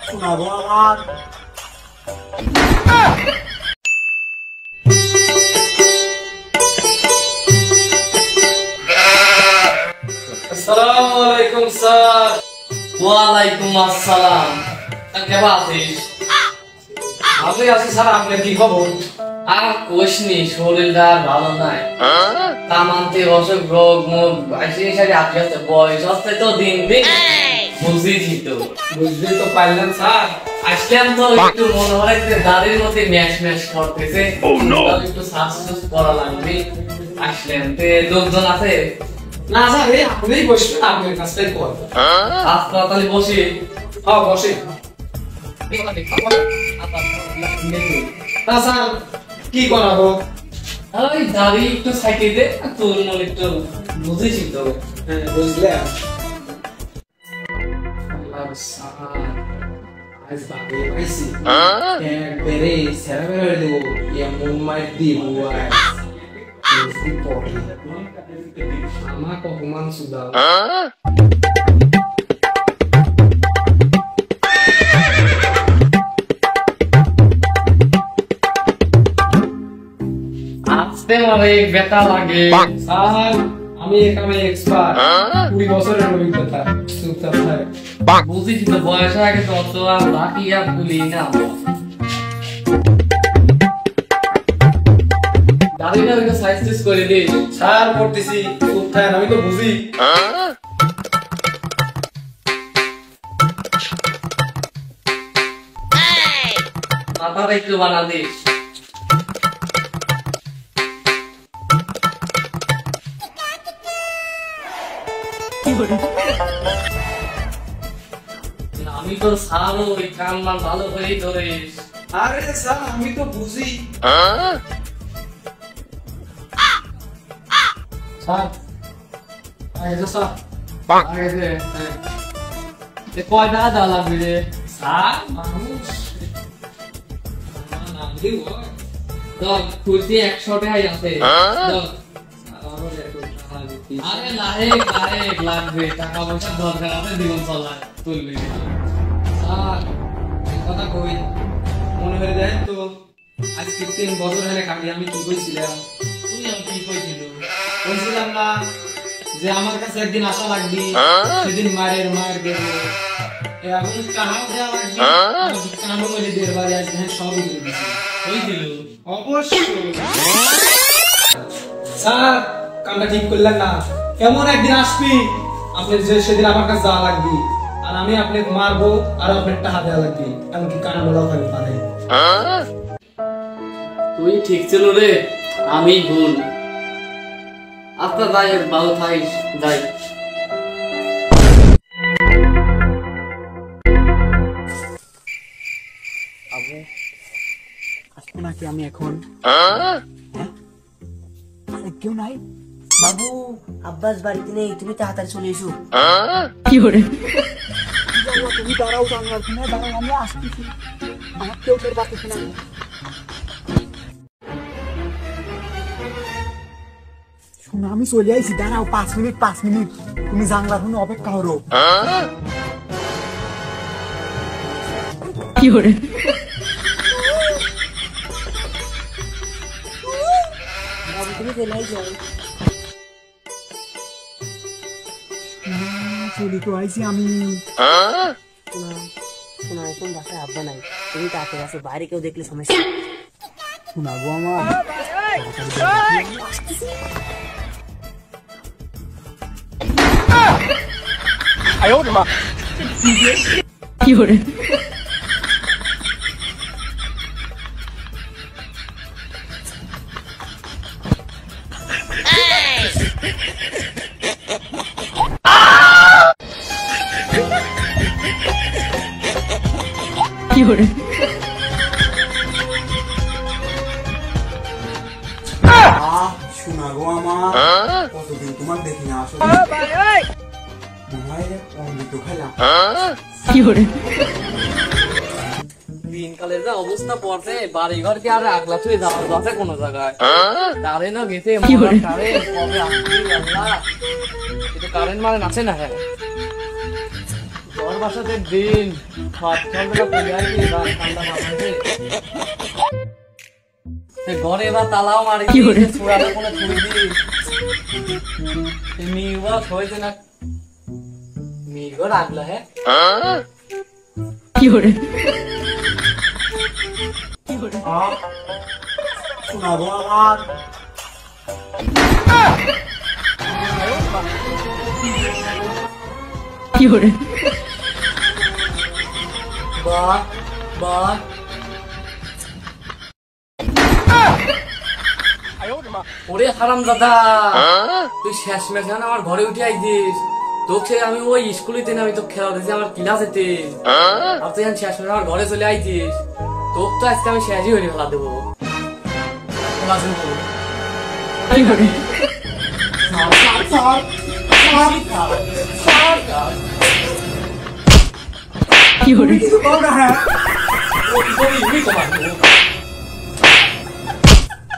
শোনাবো আমার। আসসালামু আলাইকুম স্যার। ওয়ালাইকুম আসসালাম। কেমন আছিস? আমি আছি স্যার, আপনার কি খবর? আর কোশনি, শরীরটা ভালো নাই। তামান্তে অসুখ রোগ মুখ সারি আসতে বয়স হচ্ছে তো দিন দিন, বুঝেছি তো। বুঝতে তো পারলাম স্যার। আসলাম তো একটু মনে হয় দাঁড়ির মধ্যে ম্যাশ ম্যাশ করতেছে, একটু শ্বাস করা লাগবে। আসলাম তে লোকজন আছে না স্যার? আপনি বসবেন, আপনার কাজটাই করবেন। আচ্ছা তাহলে বসি। হ্যাঁ বসে। স্যার কি করাবো? ওই দাড়ি একটু সাইটে দে, তোর মনে একটু বুঝেছি তো। হ্যাঁ বুঝলাম। আজ বাকি পাইছি একবারে সেরা বের দেবো, এমন মার দিব আমার কখন সুদা। আসতে মানে বেটা লাগে স্যার, আমি এখানে এক্সপার্ট, 20 বছরের অভিজ্ঞতা। বুঝিস তো বয়স হয়ে গেছে, অত আর বাকি আর ভুলি না। দাড়িটা একটু সাইজ টিজ করে দিস। স্যার করতেছি, চুপ থাকেন, আমি তো বুঝি। মাথাটা একটু বানা দিস। আমি তো স্যার, ওই কান মান ভালো করেই ধরিস। আরে স্যার আমি তো বুঝি। স্যার আগে স্যার আগে এ কয় টাকা দেওয়া লাগবে রে? স্যার মানুষ খুলতে 100 টাকাই আছে। আরে লাহেক লাহেক লাগবে, টাকা পয়সা দরকার আছে, জীবন চলায় তুলবি। স্যার কথা কই, মনে হয়ে যায় তো আজ 15 বছর হলে কাটি। আমি কি কইছিলাম? তুই আমি কি কইছিল? বলছিলাম না যে আমার কাছে একদিন আসা লাগবি, সেদিন মায়ের দেব, এখন কানাও দেওয়া লাগবে, কানও মেলে দেওয়ার বাড়ি আজ সব করে দিচ্ছি। কইছিল অবশ্যই। স্যার কামটা ঠিক করলেন না, এমন একদিন আসবি আপনি যে সেদিন আমার কাছে যাওয়া লাগবে, আর আমি আপনাকে মারবো আর আপনার টাকা দেওয়া লাগবে, এমনকি কানা বলাও খালি পারে। তুই ঠিক ছিল রে, আমি ভুল। আচ্ছা যাই, ভালো থাকিস, যাই। আবু আসবো নাকি আমি এখন? কেউ নাই বাবু, আব্বাস বাড়িতে নেই, তুমি তাড়াতাড়ি চলে এসো। কি করে? তুমি দাঁড়াও, দাঁড়াও, আমি আসতেছি। আমার কেউ তোর বাড়িতে না। শোনো আমি চলে আইছি, দাঁড়াও 5 মিনিট। তুমি জানলার শুনে অপেক্ষা করো। কি করে? তুমি চলে আইসো। চলে তো আইছি আমি। শোনা এখন বাসায় আব্বা নাই, তুমি তাড়াতাড়ি আসো, বাইরে কেউ দেখলে সমস্যা। শোনাবো আমার। কি করে? কি করে? শোনাগো আমার, কতদিন তোমার দেখি না, আসলে অমৃত খেলাম। কি করে? দিনকালের যা অবস্থা পড়ছে, বাড়ি ঘর কি আর আগলা ছুঁয়ে যাওয়া যাচ্ছে কোনো জায়গায়? কারেন্ট গেছে, কারেন্ট কবে আসবে আল্লাহ, এটা কারেন্ট মানে আছে না? হ্যাঁ জ্বর বাসাতে দিন সকালবেলা পড়ে আসি ঠান্ডা মাথাতে ঘরে এবার তালাও মারি ছোড়াটা কোনো ছুড়ি দি মিগো হয়েছে না মিগো রাখলো হ্যাঁ শোনাবো আমার বাহ বাহ ওরে হারাম দাদা তুই শেষ ম্যাচ আমার ঘরে উঠে আইছিস তোকে আমি ওই স্কুলেতে না আমি তো খেলা দিয়েছি আমার ক্লাসেতে আর তুই শেষ ম্যাচ আমার ঘরে চলে আইছিস তোকে তো আজকে আমি শেষই হয়ে খেলা দেবো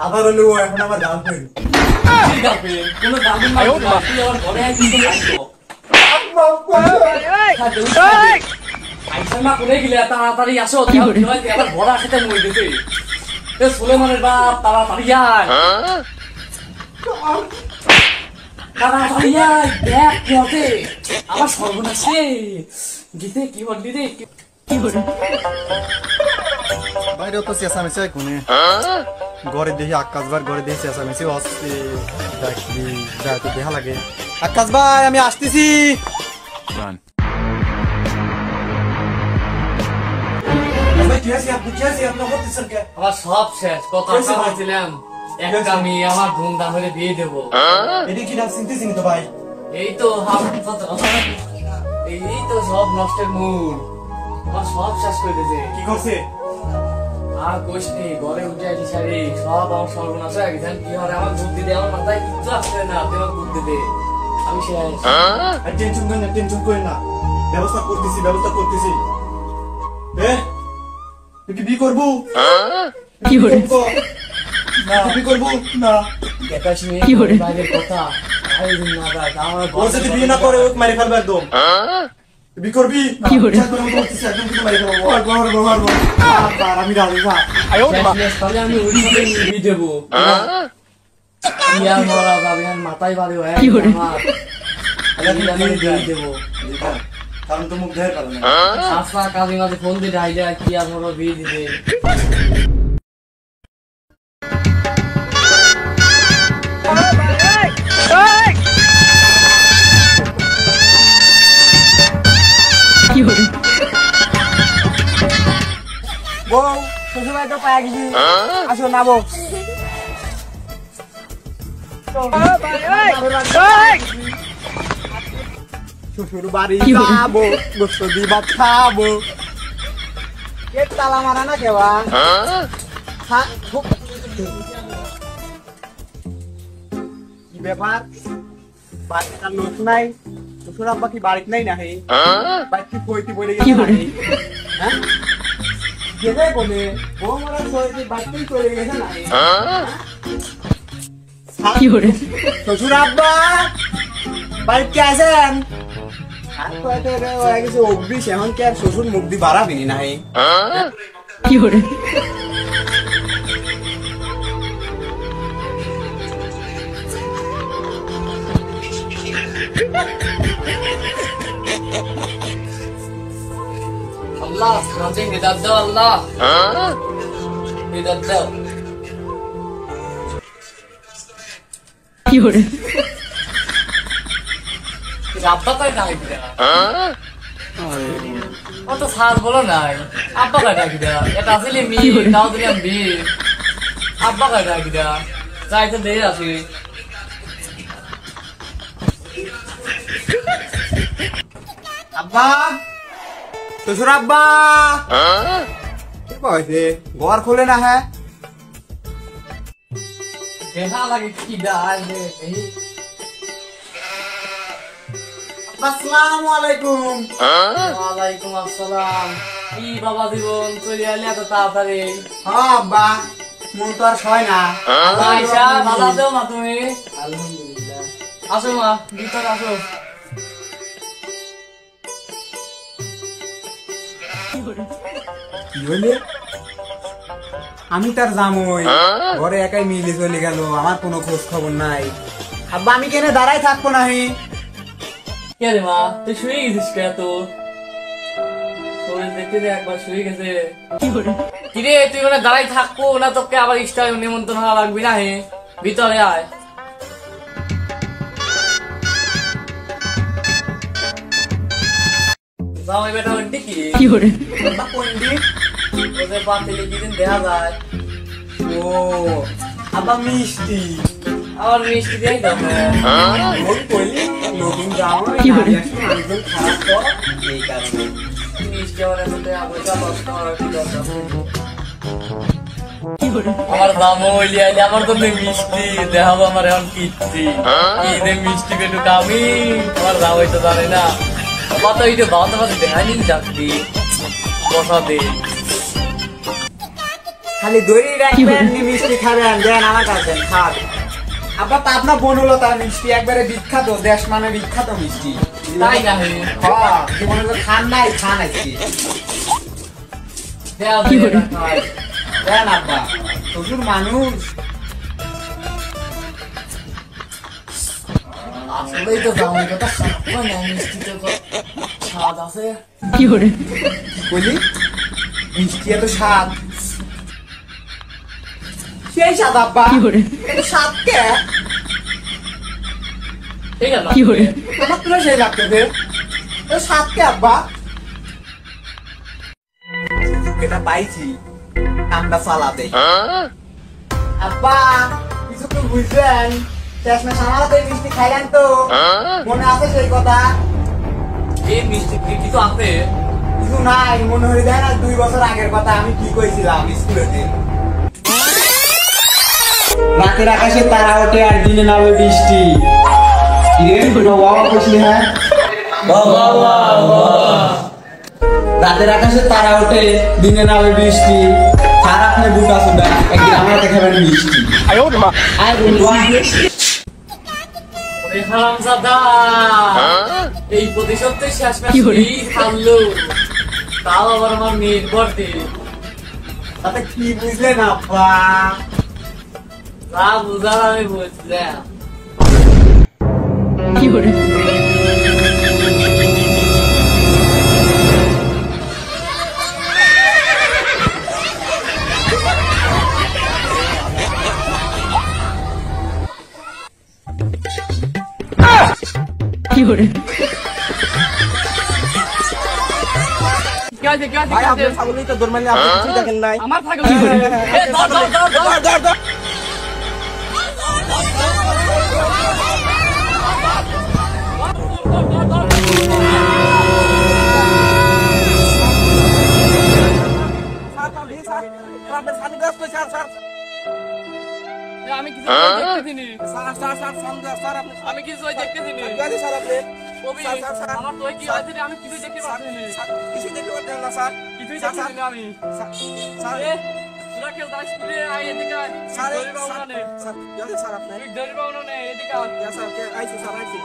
আবার হলো ও এখন আমার গার্লফ্রেন্ড কোনো দাবি তুই আমার ঘরে আইছিস আইসামা করে গেলে তাড়াতাড়ি আসো আবার ঘোড়া সাথে মরে গেছে সুলেমানের বাপ তাড়াতাড়ি আয় তাড়াতাড়ি আয় দেখ কি হবে আমার সর্বনাশে গীতে কি বললি রে বাইরে তো চেঁচামেচি কোনে ঘরে দেখি আকাশ ভাই ঘরে দেখি চেঁচামেচি আসছে দেখি যাইতে দেখা লাগে আকাশ ভাই আমি আসতেছি আমার সব শেষ কথা বলেছিলাম একটা মেয়ে আমার ধুমধাম করে বিয়ে দেবো এদিকে কি না চিনতেছি তো ভাই এই তো এই তো সব নষ্টের মূল আমার সব শেষ করে দিয়েছে কি করছে আর কোশ নেই ঘরে উঠে আসি সারি সব আমার সর্বনাশ হয়ে গেছে কি হবে আমার বুদ্ধি দে আমার মাথায় কিচ্ছু আসছে না তুই আমার বুদ্ধি দে আমি শেষ টেনশন করেন না টেনশন করেন না ব্যবস্থা করতেছি তুই কি বিয়ে করবো কি করবো না বাইরের কথা ওর সাথে বিয়ে না করে ওকে মেরে ফেলবে একদম বিয়ে করবি আমি রাজি না তাহলে আমি ওই বিয়ে দেবো ইয়ার মরা যাবে মাথায় বাড়ি হয়ে আমার বিয়ে দেবো কারণ তো মুখ ধরে পারবে না আশা কাজে মাঝে ফোন দিয়ে ডাইলে কি আর মরা বিয়ে দিবে বউ শ্বশুর বাড়ি তো পায়া গেছি আসো নাবো শ্বশুর বাড়ি যাবো গোস্ত দি ভাত খাবো কে তালা মারা না কেবা কি ব্যাপার বাড়িটা লোক নাই শ্বশুর আব্বা কি বাড়িতে নাই না হে বাড়ি কি কইতে বলে গেছে হ্যাঁ যেতে বলে ও মারা সইতে বাড়িতেই চলে গেছে না শ্বশুর আব্বা বাড়িতে আছেন আর কয়েকটা হয়ে গেছে অভ্যিস এখন কি আর শ্বশুর মুখ দিয়ে বাড়াবিনি না আল্লাহ আমাকে হিদায়াত দাও আল্লাহ হিদায়াত দাও আব্বা কয় ডাকি দেয়া অত সাজ বলো নাই আব্বা কয় ডাকি দেয়া এটা আসলে মেয়ে তাও দিলাম বিয়ে আব্বা কয় ডাকি দেয়া যাই তো দিয়ে আসি আব্বা শ্বশুর আব্বা কি কইছে ঘর খোলে না হ্যাঁ দেখা লাগে কি ডাল দে এই আসসালামু আলাইকুম ওয়ালাইকুম আসসালাম কি বাবা জীবন চলে আলে এত তাড়াতাড়ি হ্যাঁ আব্বা মন তো আর সয় না আয়শা ভালো আছো মা তুমি আলহামদুলিল্লাহ আসো মা ভিতরে আসো কি হইলে? আমি তার জামই, ঘরে একাই মিলে চলে গেল, আমার কোনো খোঁজ খবর নাই। আব্বা আমি কেনে দাঁড়াই থাকবো নাহি? কে রে মা, তুই শুয়ে গেছিস কে? তো শরীর দেখতে দে একবার শুয়ে গেছে। কিরে তুই মানে দাঁড়াই থাকবো না, তোকে আবার ইস্টায় নিমন্ত্রণ হওয়া লাগবি না। হে ভিতরে আয়। জামাই বেটা ওর দিকে কি পন্ডিত ওদের পাতিলে কিদিন দেখা যায়। ও আব্বা মিষ্টি, আবার মিষ্টি দিয়ে দাও। ওই কইলি নতুন জামাই মানুষজন খারাপ তো, এই কারণে মিষ্টি আমার সাথে পয়সা নষ্ট করার কি দরকার? আমার দাম হইলি আইলে আমার তো মিষ্টি দেখাবো, আমার এখন কিচ্ছি কি রে মিষ্টি পেটু কামি আমার দাম হইতে জানে না। কত এইটা বাদ বাদ দেখানি যাচ্ছি বসা দে। খালি দড়ি রাখবেন নি মিষ্টি খাবেন, দেন আমার কাছে দেন খান। আব্বা তা আপনার বনলতা মিষ্টি একবারে বিখ্যাত, দেশ মানে বিখ্যাত মিষ্টি। তাই না হে? হ্যাঁ জীবনে তো খান নাই, খান আজকে দেন আব্বা, প্রচুর মানুষ। আসলেই তো দাম কথা না, মিষ্টিতে তো স্বাদ আছে। কি বলি মিষ্টি এত স্বাদ? সেই স্বাদ আব্বা, এত স্বাদ কে? ঠিক আছে আমার তো সেই লাগতেছে, এত স্বাদ কে আব্বা? এটা পাইছি আমরা চালাতে। আব্বা কিছু তো বুঝলেন, শেষমেশ আমারও তো এই মিষ্টি খাইলেন তো, মনে আছে সেই কথা? এই মিষ্টি কিছু আছে? কিছু নাই, মনে হয়ে যায় না 2 বছর আগের কথা আমি কি কইছিলাম স্কুলেতে। রাতের আকাশে তারা ওঠে আর দিনে নামে বৃষ্টি। বাবা কইছিলি? হ্যাঁ রাতের আকাশে তারা ওঠে দিনে নামে বৃষ্টি, সারা আপনি বুকা সুদা একদিন আমরা দেখাবেন মিষ্টি। আয় বন্ধু হারামজাদা, এই প্রতিশোধ তো শেষমেশ খাল্লো, তাও আবার আমার মেয়ের বর্তে। তাতে কি বুঝলেন আব্বা? যা বুঝার আমি বুঝলাম। ভাই আপনার ছাগলই তো দৌড় মারলে আপনি কিছুই দেখেন নাই। আমার ছাগল ধর আমি কিছু দেখতেছিনি। আমি কিছু দেখতেছিনি। আমার তো কি হয়েছে আমি কিছু দেখতে পাচ্ছিনি। কিছুই দেখতেছি না আমি। তোরা কেউ দাস স্কুলে আয় এদিকে আয়।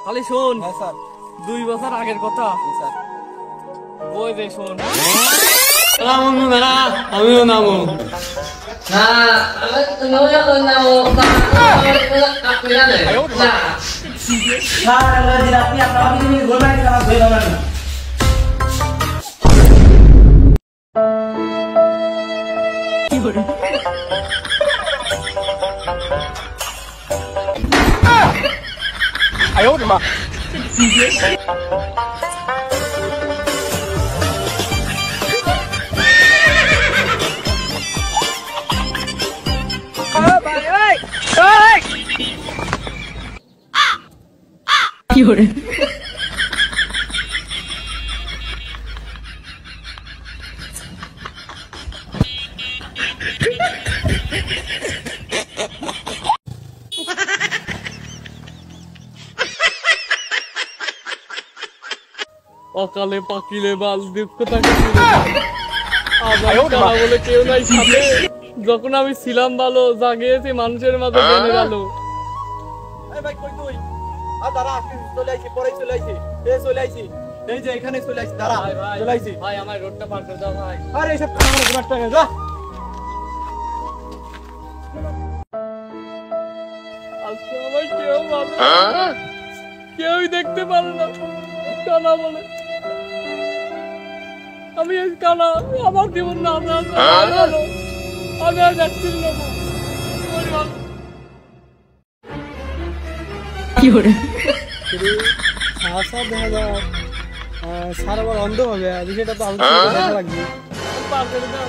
খালি শোন 2 বছর আগের কথা। ওই যে শোন আমিও নামো অকালে পাকিলে বাল দুঃখ থাকে বলে কেউ নাই সাথে। যখন আমি ছিলাম ভালো জাগিয়েছি মানুষের মাঝে জেনে গেল। ভাই কই তুই? দাঁড়া চলে আইছি, পরে চলে আইছি, চলে আইছি। এই যে এখানে চলে আসছি, দাঁড়া। ভাই ভাই চলে আসছি। ভাই আমার রোডটা পার করে দাও ভাই। আরে এসব খারাপ ঘুমার টাকা যা। আজকে আমার কেউ ভালো কেউই দেখতে পারে না, কানা বলে। আমি এই কানা, আমার জীবন না আমি আর যাচ্ছি না। আশা দেখা যায় স্যার আবার অন্ধ হবে, বিষয়টা তো আমি দেখা লাগবে। পার করে দাও।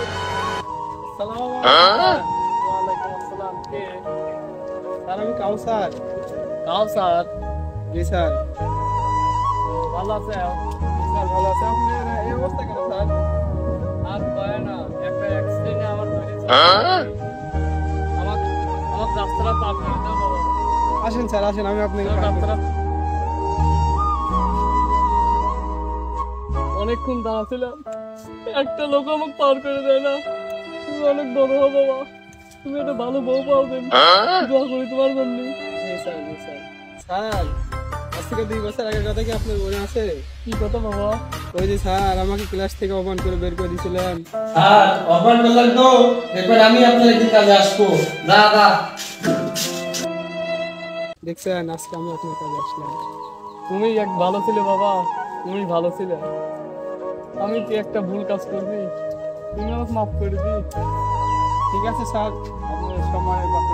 সালাম ওয়ালাইকুম আসসালাম। কে? স্যার আমি কাউসার। কাউসার? জি স্যার। ভালো আছে? স্যার ভালো আছে, আপনার এই অবস্থা কেন স্যার? আর পায় না, একটা অ্যাক্সিডেন্টে আমার হয়েছে। আমার রাস্তাটা পার করে দাও বাবা। আসেন স্যার আসেন, আমি আপনাকে রাস্তাটা অনেকক্ষণ দাঁড়াছিলাম, একটা লোক আমাকে পার করে দেয় না। তুমি অনেক বড় হো বাবা, তুমি একটা ভালো বউ পাবেন, দোয়া করি তোমার জন্য। জি স্যার জি স্যার। স্যার আজ থেকে 2 বছর আগের কথা কি আপনার মনে আছে? কি কথা বাবা? ওই যে স্যার আমাকে ক্লাস থেকে অপমান করে বের করে দিয়েছিলেন। স্যার অপমান করলেন তো, দেখবেন আমি আপনার একদিন কাজে আসবো। দাদা দেখছেন আজকে আমি আপনার কাছে আসলাম। তুমি এক ভালো ছিলে বাবা, তুমি ভালো ছিলে। আমি কি একটা ভুল কাজ করবি, তুমি আমাকে মাফ করে দিই। ঠিক আছে স্যার, আপনার সময়ের কথা